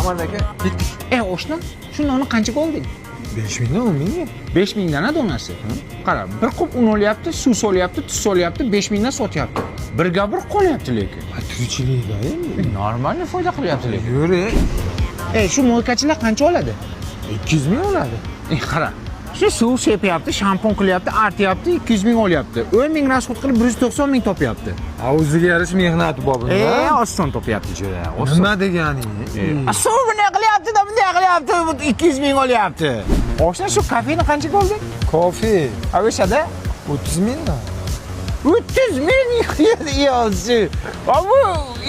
Aman aka, ketdik. Oshna, shu nonni qanchaga olding? 5 mingdan 10 mingga. 5 mingdan donasi. Qara, bir qup un olyapti, suv solyapti, tuz solyapti, 5 mingdan sotyapti. Birga bir qolyapti lekin. Tirikchilikda endi. Normalniy foyda qilyapti lekin. Yuri. Shu mo'ykachilar qancha oladi? 200 ming oladi. Qara. Shu suv sepyapti, shampun qilyapti, artyapti, 200 ming olyapti. 10 ming rasxod qilib 190 ming topyapti. O'ziga yarasha mehnati bor bunda. Oson topyapti jo'ra. Nima deganing? Suv bunday qilyapti-da, bunday qilyapti, 200 ming olyapti. Oshna, shu kafeni qanchaga olding? Kofe O'shada 30 mingdan. 300 ming yo'lchi. Bu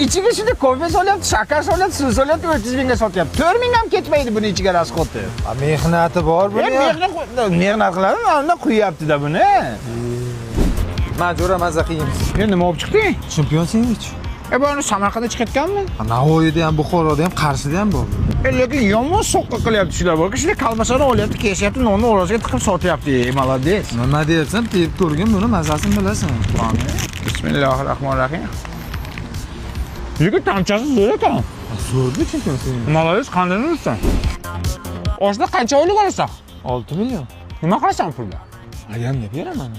ichiga shunday kofe solyapti, shakar solyapti, suv solyapti, 30 mingga sotyapti. 4 ming ham ketmaydi buni ichiga rasxodi. Mehnati bor buni. Mehnat qiladi, unda quyapti-da buni. Majora maza qilamiz. Nima olib chiqding? Chempion sendich. Buni Samarqandda chiqayotganmi? Navoiyda ham, Buxoroda ham, Qarshida ham bor. Lekin yomon soqqa qilyapti shular borki, shunday kalmasani olyapti, keshyapti, nonni o'rasiga tiqib sotyapti. Молодец. Nima deyapsan? Tep ko'rgin, buni mazasini bilasan. Bismillahirrohmanirrohim. Lekin tamchasi zo'r ekan. Zo'rda chempion sendich. Молодец, qanday ursan? Oshda qancha oylik olasan? 6 million. Nima qilasan pulga? Ayamga beraman.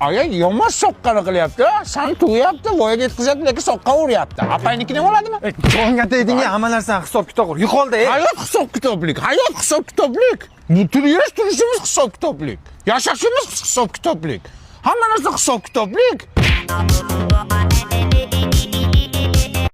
Aya yomon soqqani qilyapti. San tug'yapti, voyaga yetkazyapti, lekin soqqa uryapti. Apaynikini oladimi? To'nga tegding, hamma narsani hisob-kitob qil. Yo'qoldi. Hayot hisob-kitoblik, hayot hisob-kitoblik. Bu turishimiz hisob-kitoblik. Yashashimiz hisob-kitoblik. Hamma narsa hisob-kitoblik.